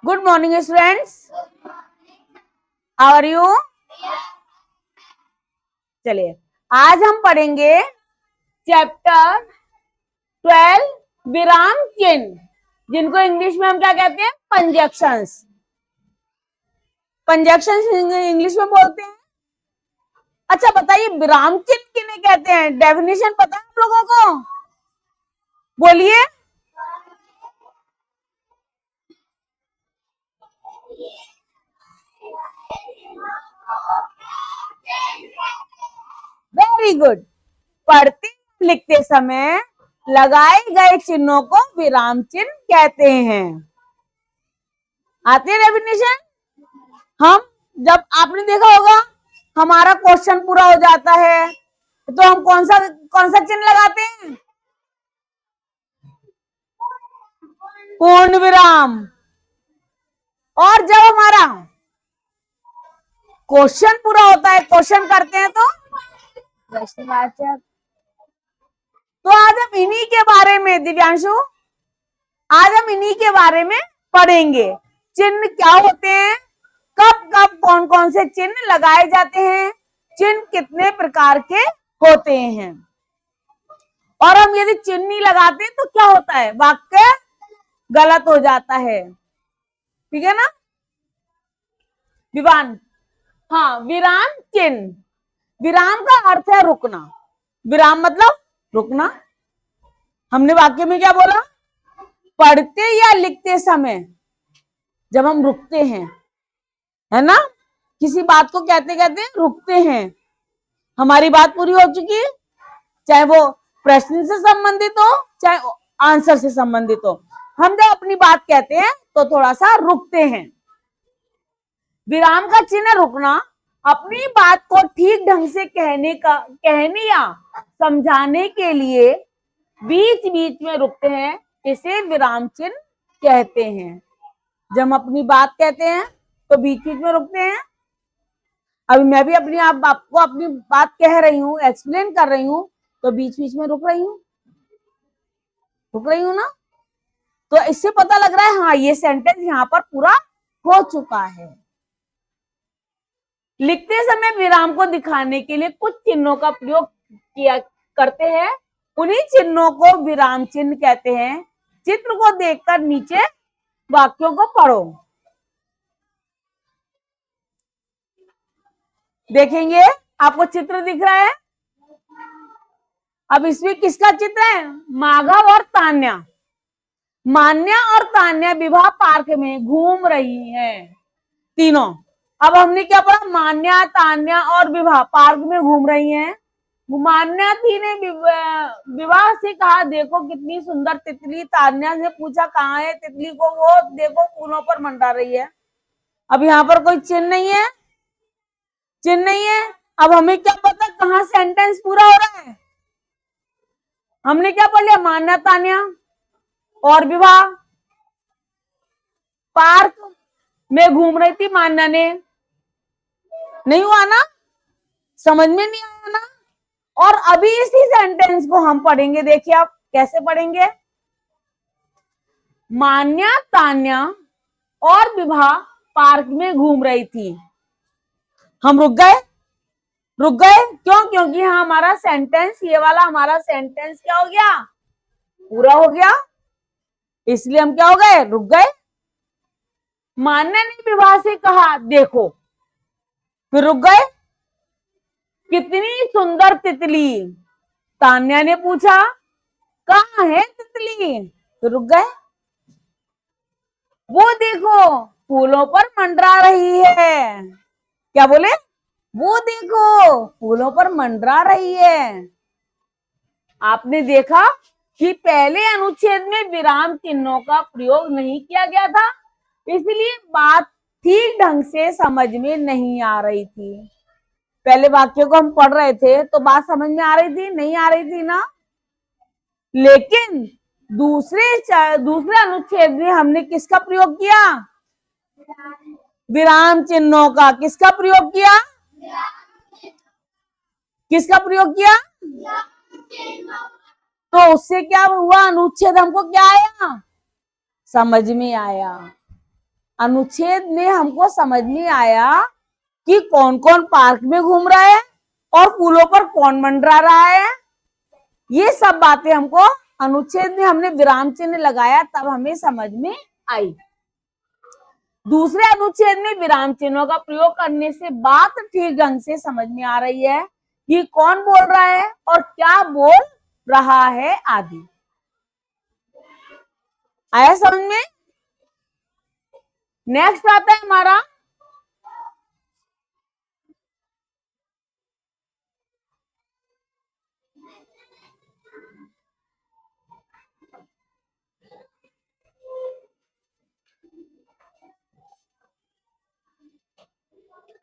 Good morning students, how are you. चलिए आज हम पढ़ेंगे चैप्टर 12 विराम चिन्ह, जिनको इंग्लिश में हम क्या कहते हैं, पंजक्शंस। पंजक्शंस इंग्लिश में बोलते हैं। अच्छा बताइए विराम चिन्ह किन्हें कहते हैं, डेफिनेशन पता है आप लोगों को? बोलिए। Very good. पढ़ते लिखते समय लगाए गए चिन्हों को विराम चिन्ह कहते हैं। आती है डेफिनेशन। हम जब आपने देखा होगा हमारा क्वेश्चन पूरा हो जाता है तो हम कौन सा चिन्ह लगाते हैं? पूर्ण विराम। और जब हमारा क्वेश्चन पूरा होता है, क्वेश्चन करते हैं तो प्रश्नवाचक। तो आज हम इन्हीं के बारे में, दिव्यांशु, आज हम इन्हीं के बारे में पढ़ेंगे। चिन्ह क्या होते हैं, कब कब कौन कौन से चिन्ह लगाए जाते हैं, चिन्ह कितने प्रकार के होते हैं, और हम यदि चिन्ह नहीं लगाते तो क्या होता है, वाक्य गलत हो जाता है। ठीक है ना विवान। हाँ, विराम चिन्ह। विराम का अर्थ है रुकना। विराम मतलब रुकना। हमने वाक्य में क्या बोला, पढ़ते या लिखते समय जब हम रुकते हैं, है ना, किसी बात को कहते कहते रुकते हैं, हमारी बात पूरी हो चुकी, चाहे वो प्रश्न से संबंधित हो चाहे आंसर से संबंधित हो, हम जब अपनी बात कहते हैं तो थोड़ा सा रुकते हैं। विराम का चिन्ह रुकना। अपनी बात को ठीक ढंग से कहने या समझाने के लिए बीच बीच में रुकते हैं, इसे विराम चिन्ह कहते हैं। जब हम अपनी बात कहते हैं तो बीच बीच में रुकते हैं। अभी मैं भी आपको अपनी बात कह रही हूँ, एक्सप्लेन कर रही हूँ, तो बीच बीच में रुक रही हूँ ना। तो इससे पता लग रहा है हाँ ये सेंटेंस यहाँ पर पूरा हो चुका है। लिखते समय विराम को दिखाने के लिए कुछ चिन्हों का प्रयोग किया करते हैं, उन्हीं चिन्हों को विराम चिन्ह कहते हैं। चित्र को देखकर नीचे वाक्यों को पढ़ो। देखेंगे आपको चित्र दिख रहा है। अब इसमें किसका चित्र है, माघव और तान्या। मान्या और तान्या विवाह पार्क में घूम रही हैं तीनों। अब हमने क्या पढ़ा, मान्या तान्या और विवाह पार्क में घूम रही हैं। मान्या थी ने विवाह से कहा देखो कितनी सुंदर तितली। तान्या से पूछा कहाँ है तितली को, वो देखो फूलों पर मंडरा रही है। अब यहाँ पर कोई चिन्ह नहीं है, चिन्ह नहीं है। अब हमें क्या पता कहाँ सेंटेंस पूरा हो रहा है। हमने क्या पढ़ लिया, मान्या तान्या और विवाह पार्क में घूम रही थी मान्या ने। नहीं हुआ ना, समझ में नहीं आया ना। और अभी इसी सेंटेंस को हम पढ़ेंगे। देखिए आप कैसे पढ़ेंगे। मान्या तान्या और विभा पार्क में घूम रही थी। हम रुक गए क्यों, क्योंकि हाँ हमारा सेंटेंस, ये वाला हमारा सेंटेंस क्या हो गया, पूरा हो गया, इसलिए हम क्या हो गए, रुक गए। मान्या ने विभा से कहा देखो, फिर रुक गए। कितनी सुंदर तितली, तान्या ने पूछा कहाँ है तितली, तो रुक गए। वो देखो फूलों पर मंडरा रही है। क्या बोले, वो देखो फूलों पर मंडरा रही है। आपने देखा कि पहले अनुच्छेद में विराम चिन्हों का प्रयोग नहीं किया गया था, इसलिए बात ठीक ढंग से समझ में नहीं आ रही थी। पहले वाक्यों को हम पढ़ रहे थे तो बात समझ में आ रही थी, नहीं आ रही थी ना। लेकिन दूसरे अनुच्छेद में हमने किसका प्रयोग किया, विराम चिन्हों का। किसका प्रयोग किया, किसका प्रयोग किया, तो उससे क्या हुआ, अनुच्छेद हमको क्या आया, समझ में आया। अनुच्छेद में हमको समझ में आया कि कौन कौन पार्क में घूम रहा है और पुलों पर कौन मंडरा रहा है। ये सब बातें हमको अनुच्छेद में हमने विराम चिन्ह लगाया तब हमें समझ में आई। दूसरे अनुच्छेद में विराम चिन्हों का प्रयोग करने से बात ठीक ढंग से समझ में आ रही है कि कौन बोल रहा है और क्या बोल रहा है आदि। आया समझ में? नेक्स्ट आता है हमारा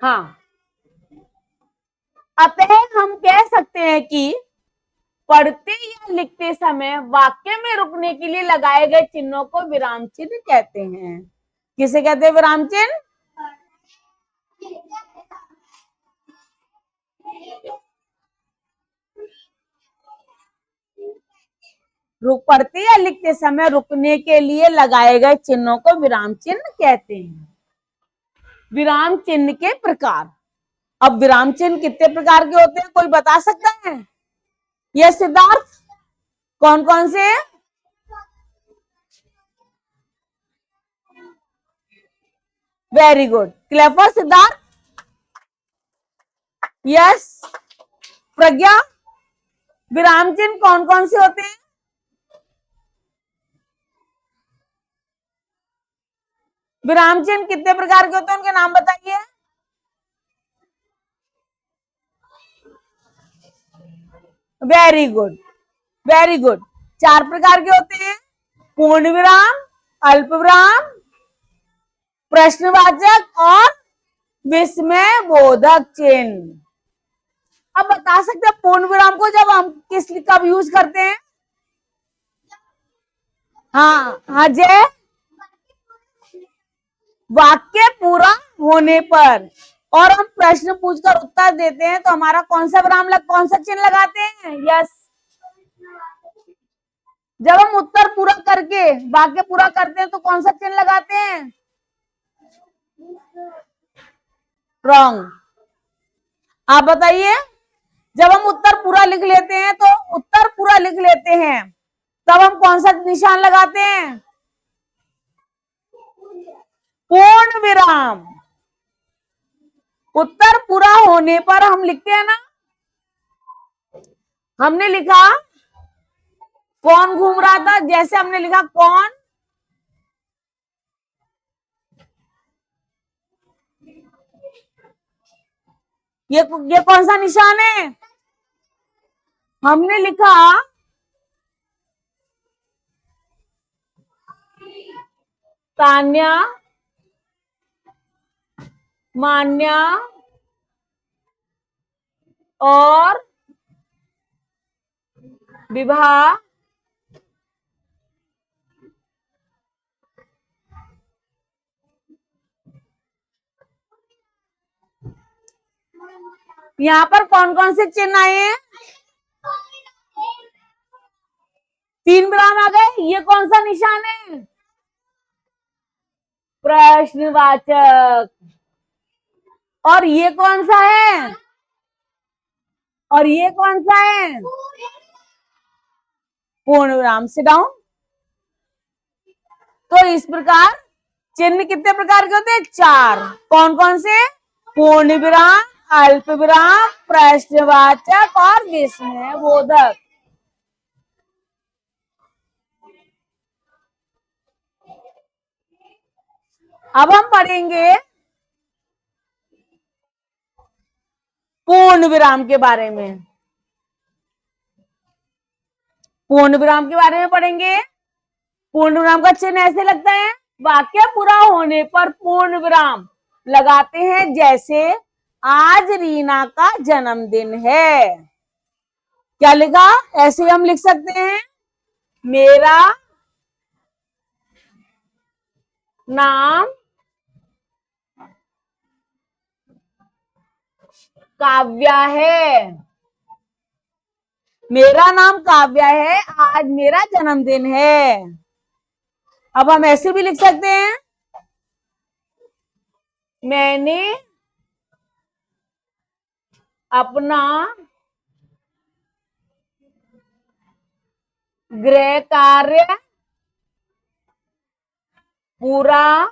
हाँ, अतः हम कह सकते हैं कि पढ़ते या लिखते समय वाक्य में रुकने के लिए लगाए गए चिन्हों को विराम चिन्ह कहते हैं। किसे कहते हैं विराम चिन्ह? पढ़ते या लिखते समय रुकने के लिए लगाए गए चिन्हों को विराम चिन्ह कहते हैं। विराम चिन्ह के प्रकार। अब विराम चिन्ह कितने प्रकार के होते हैं, कोई बता सकता है? ये सिद्धार्थ, कौन कौन से? Very good, clever Siddharth. Yes Pragya, विराम चिन्ह कौन कौन से होते हैं? विराम चिन्ह कितने प्रकार के होते हैं, उनके नाम बताइए। Very good, very good. 4 प्रकार के होते हैं, पूर्ण विराम, अल्प विराम, प्रश्नवाचक और विस्मय बोधक चिन्ह। अब बता सकते हैं पूर्ण विराम को जब हम कब यूज करते हैं? हाँ हाँ जय, वाक्य पूरा होने पर और हम प्रश्न पूछकर उत्तर देते हैं तो हमारा कौन सा विराम कौन सा चिन्ह लगाते हैं? यस, जब हम उत्तर पूरा करके वाक्य पूरा करते हैं तो कौन सा चिन्ह लगाते हैं? रॉन्ग। आप बताइए, जब हम उत्तर पूरा लिख लेते हैं तो उत्तर पूरा लिख लेते हैं तब हम कौन सा निशान लगाते हैं? पूर्ण विराम। उत्तर पूरा होने पर हम लिखते हैं ना, हमने लिखा कौन घूम रहा था, जैसे हमने लिखा कौन, ये कौन सा निशान है? हमने लिखा तान्या, मान्या और विभा यहाँ पर कौन कौन से चिन्ह आए हैं? 3 विराम आ गए। ये कौन सा निशान है? प्रश्नवाचक। और ये कौन सा है? और ये कौन सा है? पूर्ण विराम। से डाउन। तो इस प्रकार चिन्ह कितने प्रकार के होते हैं? 4। कौन कौन से? पूर्ण विराम, अल्प विराम, प्रश्नवाचक और विस्मय बोधक। अब हम पढ़ेंगे पूर्ण विराम के बारे में। पूर्ण विराम के बारे में पढ़ेंगे। पूर्ण विराम का चिन्ह ऐसे लगता है, वाक्य पूरा होने पर पूर्ण विराम लगाते हैं, जैसे आज रीना का जन्मदिन है। क्या लिखा? ऐसे हम लिख सकते हैं, मेरा नाम काव्या है। मेरा नाम काव्या है, आज मेरा जन्मदिन है। अब हम ऐसे भी लिख सकते हैं, मैंने अपना गृह कार्य पूरा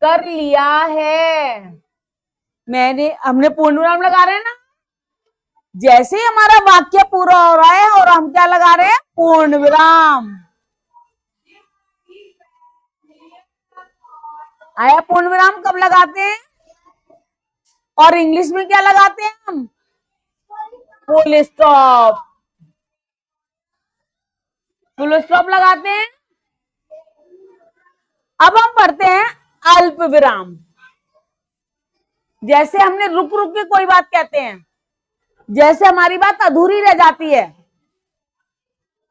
कर लिया है। हमने पूर्ण विराम लगा रहे हैं ना, जैसे ही हमारा वाक्य पूरा हो रहा है और हम क्या लगा रहे हैं, पूर्ण विराम। आया पूर्ण विराम कब लगाते हैं, और इंग्लिश में क्या लगाते हैं हम, फुल स्टॉप। फुल स्टॉप लगाते हैं। अब हम पढ़ते हैं अल्प विराम। जैसे हमने रुक रुक के कोई बात कहते हैं, जैसे हमारी बात अधूरी रह जाती है,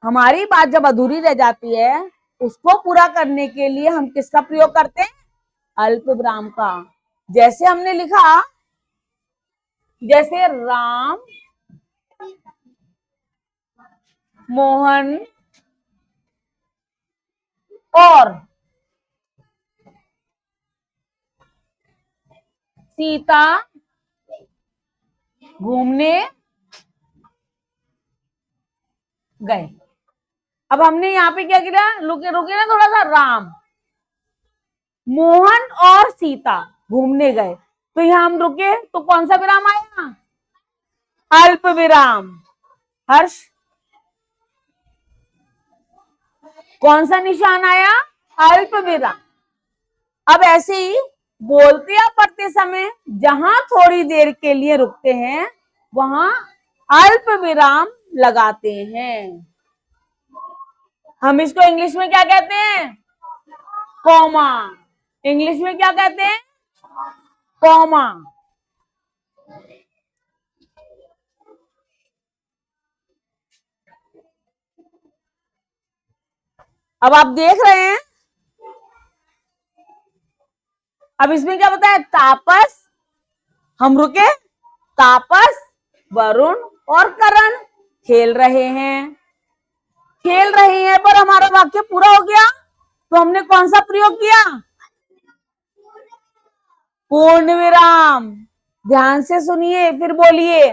हमारी बात जब अधूरी रह जाती है उसको पूरा करने के लिए हम किसका प्रयोग करते हैं, अल्प विराम का। जैसे हमने लिखा, जैसे राम मोहन और सीता घूमने गए। अब हमने यहाँ पे क्या किया, रुके रुके ना थोड़ा सा, राम मोहन और सीता घूमने गए, तो यहां हम रुके तो कौन सा विराम आया, अल्प विराम। हर्ष कौन सा निशान आया, अल्प विराम। अब ऐसे ही बोलते या पढ़ते समय जहां थोड़ी देर के लिए रुकते हैं वहां अल्प विराम लगाते हैं। हम इसको इंग्लिश में क्या कहते हैं, कॉमा। इंग्लिश में क्या कहते हैं, कॉमा। अब आप देख रहे हैं, अब इसमें क्या बताया, तापस, हम रुके, तापस वरुण और करण खेल रहे हैं। खेल रहे हैं पर हमारा वाक्य पूरा हो गया, तो हमने कौन सा प्रयोग किया, पूर्ण विराम। ध्यान से सुनिए फिर बोलिए,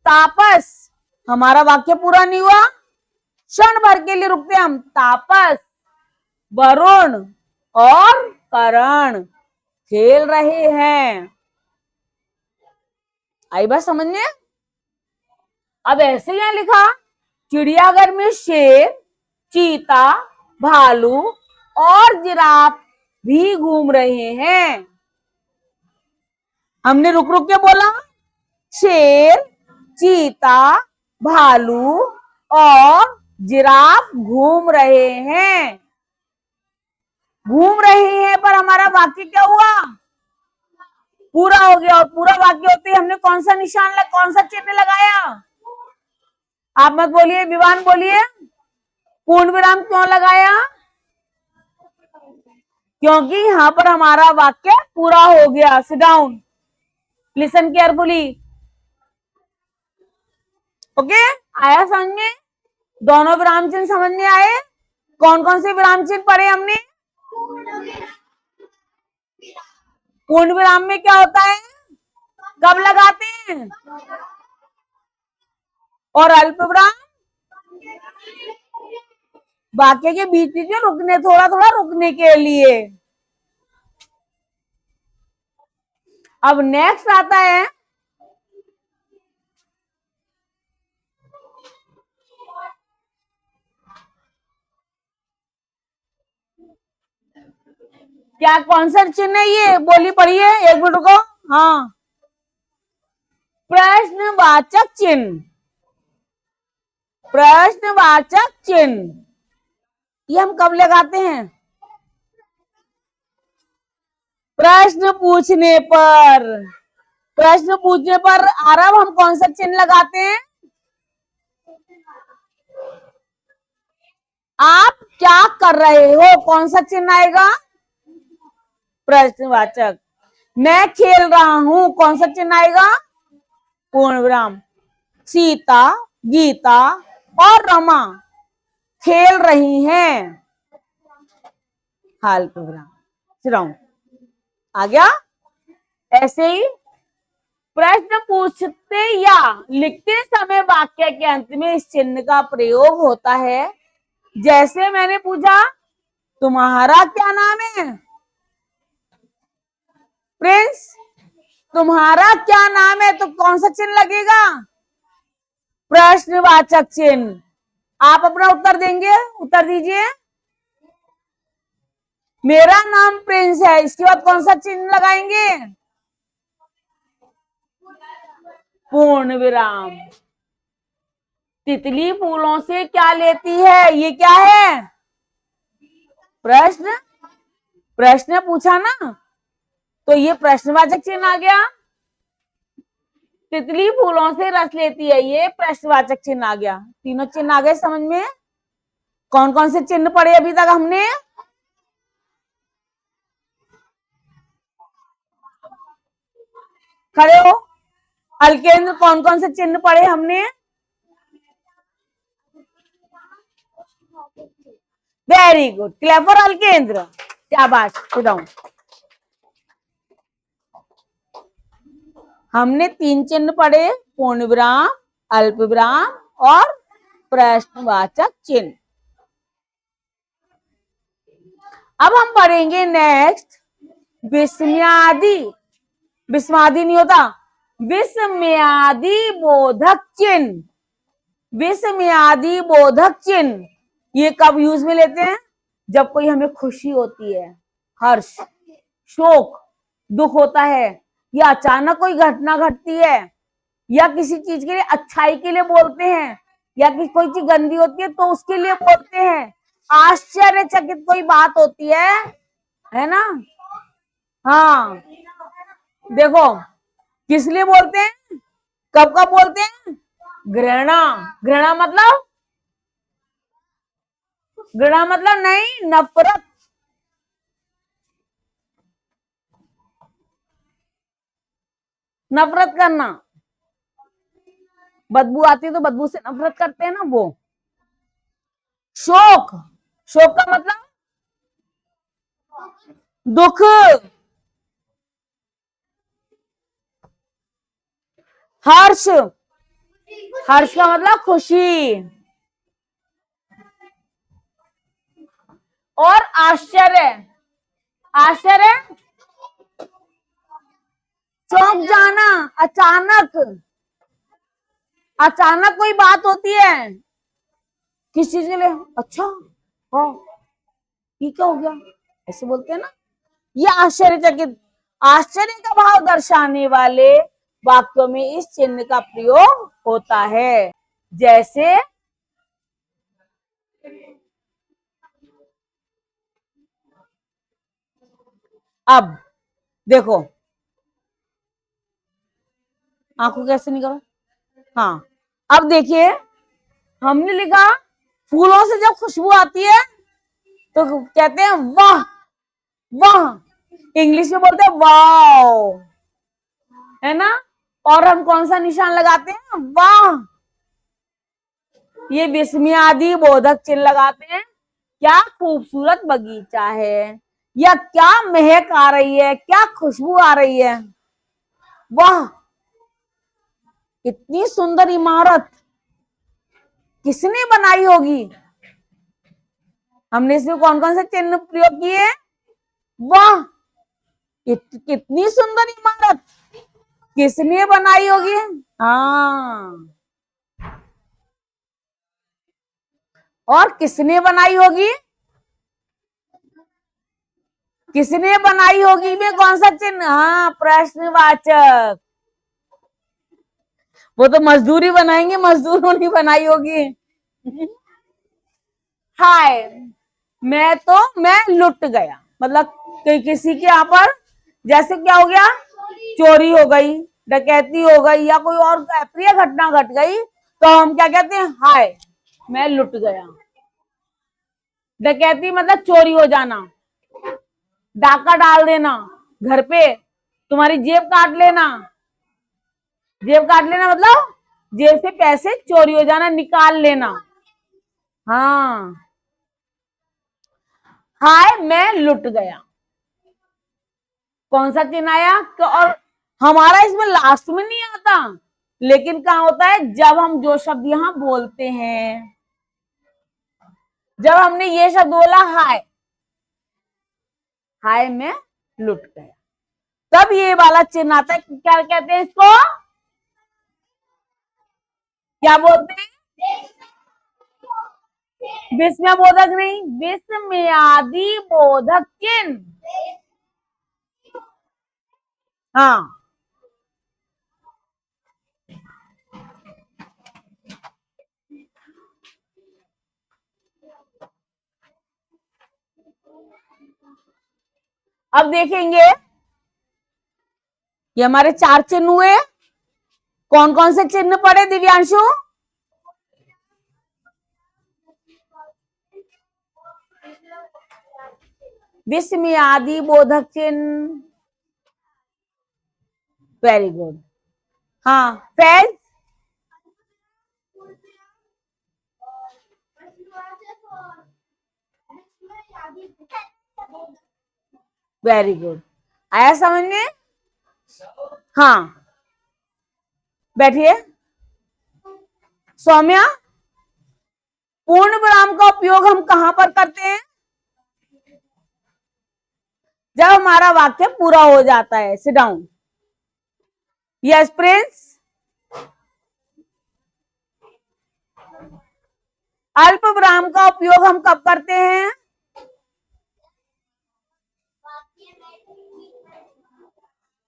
तापस, हमारा वाक्य पूरा नहीं हुआ, क्षण भर के लिए रुकते हम, तापस वरुण और करण खेल रहे हैं। आई बात समझने। अब ऐसे यहां लिखा, चिड़ियाघर में शेर, चीता, भालू और जिराफ भी घूम रहे हैं। हमने रुक रुक के बोला, शेर, चीता, भालू और जिराफ घूम रहे हैं। घूम रहे हैं पर हमारा वाक्य क्या हुआ, पूरा हो गया। और पूरा वाक्य होते ही हमने कौन सा निशान कौन सा चिन्ह लगाया, आप मत बोलिए, विवान बोलिए, पूर्ण विराम क्यों लगाया, क्योंकि यहां पर हमारा वाक्य पूरा हो गया। Sit down, listen carefully. Okay, आया समझ में, दोनों विराम चिन्ह समझ में आए। कौन कौन से विराम चिन्ह पढ़े हमने, पूर्ण विराम में क्या होता है, कब लगाते हैं, और अल्प विराम वाक्य के बीच बीच में रुकने, थोड़ा थोड़ा रुकने के लिए। अब नेक्स्ट आता है क्या, कौन सा चिन्ह है ये, बोली पढ़िए, एक मिनट रुको। हाँ, प्रश्नवाचक चिन्ह। प्रश्नवाचक चिन्ह ये हम कब लगाते हैं, प्रश्न पूछने पर। प्रश्न पूछने पर आरव हम कौन सा चिन्ह लगाते हैं, आप क्या कर रहे हो, कौन सा चिन्ह आएगा, प्रश्नवाचक। मैं खेल रहा हूं, कौन सा चिन्ह आएगा, पूर्ण विराम। सीता, गीता और रमा खेल रही हैं। अल्प विराम, चिराऊं आ गया। ऐसे ही प्रश्न पूछते या लिखते समय वाक्य के अंत में इस चिन्ह का प्रयोग होता है। जैसे मैंने पूछा तुम्हारा क्या नाम है प्रिंस, तुम्हारा क्या नाम है, तो कौन सा चिन्ह लगेगा, प्रश्नवाचक चिन्ह। आप अपना उत्तर देंगे, उत्तर दीजिए। मेरा नाम प्रिंस है, इसके बाद कौन सा चिन्ह लगाएंगे, पूर्ण विराम। तितली फूलों से क्या लेती है, ये क्या है, प्रश्न, प्रश्न पूछा ना, तो ये प्रश्नवाचक चिन्ह आ गया। तितली फूलों से रस लेती है, ये प्रश्नवाचक चिन्ह आ गया। तीनों चिन्ह आ गए समझ में। कौन कौन से चिन्ह पढ़े अभी तक हमने, खड़े हो। अलकेंद्र कौन कौन से चिन्ह पढ़े हमने, वेरी गुड, क्लैप फॉर अलकेंद्र, क्या बात, सुनाओ। हमने तीन चिन्ह पढ़े, पूर्ण विराम, अल्प विराम और प्रश्नवाचक चिन्ह। अब हम पढ़ेंगे नेक्स्ट विस्मयादि, विस्मयादि नहीं होता, विस्मयादि बोधक चिन्ह। विस्मयादि बोधक चिन्ह ये कब यूज में लेते हैं, जब कोई हमें खुशी होती है, हर्ष, शोक, दुख होता है, या अचानक कोई घटना घटती है, या किसी चीज के लिए अच्छाई के लिए बोलते हैं, या कोई चीज गंदी होती है तो उसके लिए बोलते हैं, आश्चर्यचकित कोई बात होती है ना। हाँ देखो, किस लिए बोलते हैं, कब कब बोलते हैं, घृणा, घृणा मतलब, घृणा मतलब नहीं, नफरत, नफरत करना, बदबू आती है तो बदबू से नफरत करते हैं ना वो। शोक, शोक का मतलब दुख, हर्ष, हर्ष का मतलब खुशी, और आश्चर्य, आश्चर्य चौंक जाना, अचानक, अचानक कोई बात होती है किस चीज के लिए, अच्छा हाँ ये क्या हो गया, ऐसे बोलते हैं ना, ये आश्चर्यचकित, आश्चर्य का भाव दर्शाने वाले वाक्यों में इस चिन्ह का प्रयोग होता है। जैसे अब देखो, आंखों कैसे निकलो, हाँ अब देखिए, हमने लिखा फूलों से जब खुशबू आती है तो कहते हैं वाह, वाह, इंग्लिश में बोलते हैं वाओ, है ना। और हम कौन सा निशान लगाते हैं, वाह, ये विस्मयादि बोधक चिन्ह लगाते हैं। क्या खूबसूरत बगीचा है, या क्या महक आ रही है, क्या खुशबू आ रही है, वाह, इतनी सुंदर इमारत किसने बनाई होगी। हमने इसमें कौन कौन से चिन्ह प्रयोग किए, वाह, कितनी सुंदर इमारत किसने बनाई होगी, हाँ, और किसने बनाई होगी, किसने बनाई होगी में कौन सा चिन्ह, हाँ प्रश्नवाचक। वो तो मजदूरी बनाएंगे, मजदूरों ने बनाई होगी। हाय, मैं लुट गया, मतलब किसी के यहाँ पर जैसे क्या हो गया, चोरी हो गई, डकैती हो गई, या कोई और अप्रिय घटना घट गई, तो हम क्या कहते हैं, हाय मैं लुट गया। डकैती मतलब चोरी हो जाना, डाका डाल देना घर पे, तुम्हारी जेब काट लेना, जेब काट लेना मतलब जेब से पैसे चोरी हो जाना, निकाल लेना, हाँ, हाय मैं लुट गया, कौन सा चिन्ह आया? और हमारा इसमें लास्ट में नहीं आता, लेकिन कहाँ होता है? जब हम जो शब्द यहां बोलते हैं, जब हमने ये शब्द बोला हाय, हाय मैं लुट गया, तब ये वाला चिन्ह आता है। क्या कहते हैं इसको? क्या बोलते हैं? विस्मय बोधक नहीं, विस्मयादि बोधक चिन्ह। हाँ, अब देखेंगे, ये हमारे 4 चिन्ह हुए। कौन कौन से चिन्ह पड़े दिव्यांशु? विस्मयादि बोधक चिन्ह, वेरी गुड। हाँ, फैज, वेरी गुड। आया समझ में? हाँ, बैठिए। सौम्या, पूर्ण विराम का उपयोग हम कहां पर करते हैं? जब हमारा वाक्य पूरा हो जाता है। Sit down. Yes Prince. अल्प विराम का उपयोग हम कब करते हैं?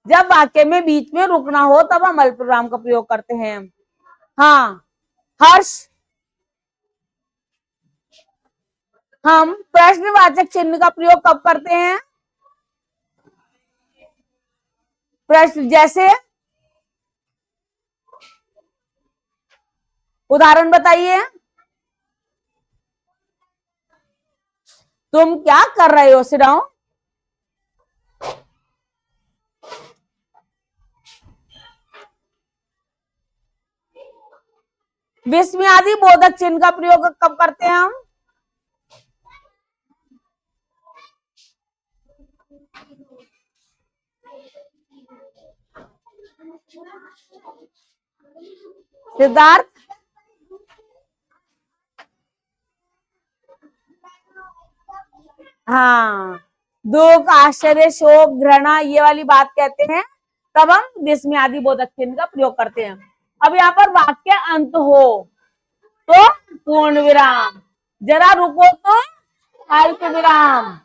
जब वाक्य में बीच में रुकना हो तब हम अल्प विराम का प्रयोग करते हैं। हाँ, हर्ष, हम प्रश्नवाचक चिन्ह का प्रयोग कब करते हैं? प्रश्न, जैसे उदाहरण बताइए। तुम क्या कर रहे हो? Sit down. विस्मयादि बोधक चिन्ह का प्रयोग कब करते हैं हम? सिद्धार्थ, हाँ, दुख, आश्चर्य, शोक, घृणा, ये वाली बात कहते हैं, तब हम विस्मयादि बोधक चिन्ह का प्रयोग करते हैं। अब यहाँ पर वाक्य अंत हो तो पूर्ण विराम, जरा रुको तो अल्प विराम।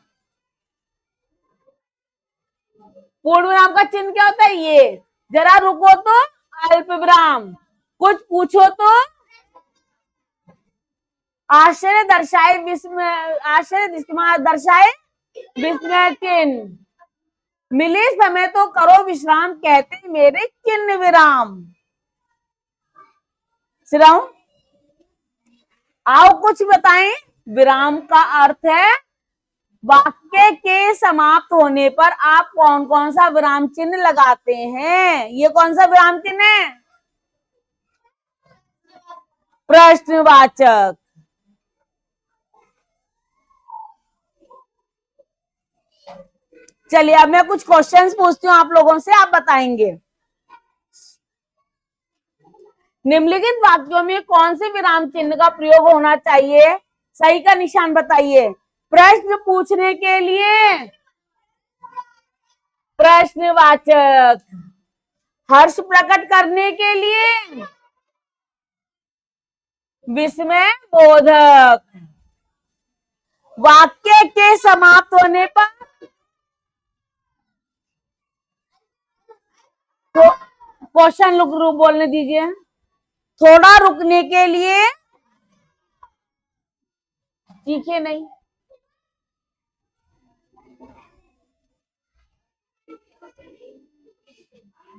पूर्ण विराम का चिन्ह क्या होता है? ये, जरा रुको तो अल्प विराम, कुछ पूछो तो आश्चर्य दर्शाए विस्मय, आश्चर्य दर्शाए विस्मय चिन्ह, मिले समय तो करो विश्राम, कहते मेरे चिन्ह विराम। सिराओ, आओ कुछ बताएं। विराम का अर्थ है वाक्य के समाप्त होने पर आप कौन कौन सा विराम चिन्ह लगाते हैं? ये कौन सा विराम चिन्ह है? प्रश्नवाचक। चलिए अब मैं कुछ क्वेश्चंस पूछती हूँ आप लोगों से, आप बताएंगे। निम्नलिखित वाक्यों में कौन से विराम चिन्ह का प्रयोग होना चाहिए? सही का निशान बताइए। प्रश्न पूछने के लिए प्रश्नवाचक, हर्ष प्रकट करने के लिए विस्मय बोधक, वाक्य के समाप्त होने पर तो क्वेश्चन बोलने दीजिए। थोड़ा रुकने के लिए, चीखे नहीं,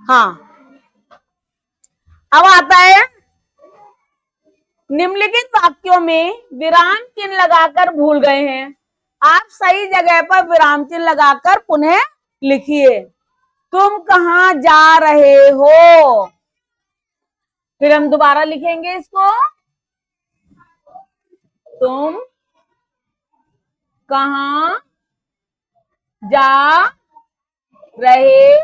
हाँ। अब आता है, निम्नलिखित वाक्यों में विराम चिन्ह लगाकर भूल गए हैं, आप सही जगह पर विराम चिन्ह लगाकर पुनः लिखिए। तुम कहां जा रहे हो? फिर हम दोबारा लिखेंगे इसको। तुम कहाँ जा रहे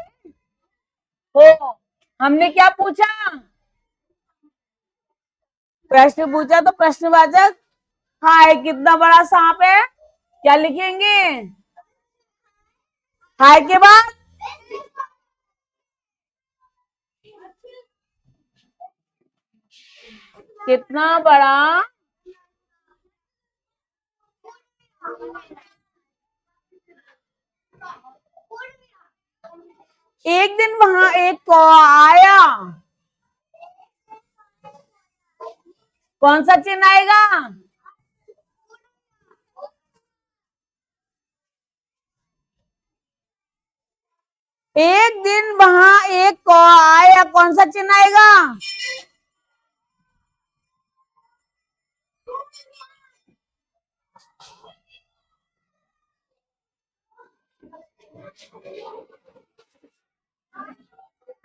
हो? हमने क्या पूछा? प्रश्न पूछा तो प्रश्नवाचक हाय कितना बड़ा सांप है, क्या लिखेंगे? हाय के बाद कितना बड़ा एक दिन वहां एक कौवा आया, कौन सा चिन्ह आएगा? एक दिन वहां एक कौवा आया, कौन सा चिन्ह आएगा?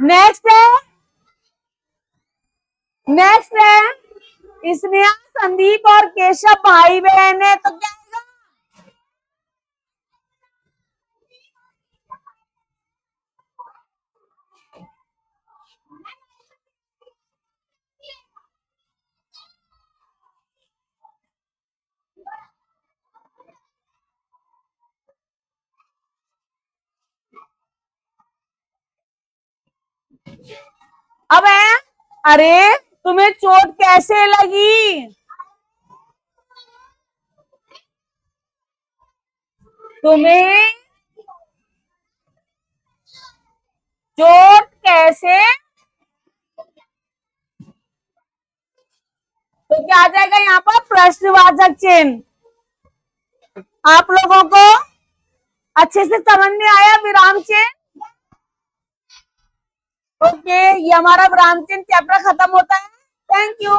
नेक्स्ट है स्नेहा, संदीप और केशव भाई बहन है, तो क्या आएगा? अब है अरे तुम्हें चोट कैसे लगी? तुम्हें चोट कैसे, तो क्या आ जाएगा यहाँ पर? प्रश्नवाचक चिन्ह। आप लोगों को अच्छे से समझ में आया विराम चिन्ह? ओके, ये हमारा विराम चिन्ह चैप्टर खत्म होता है। Thank you.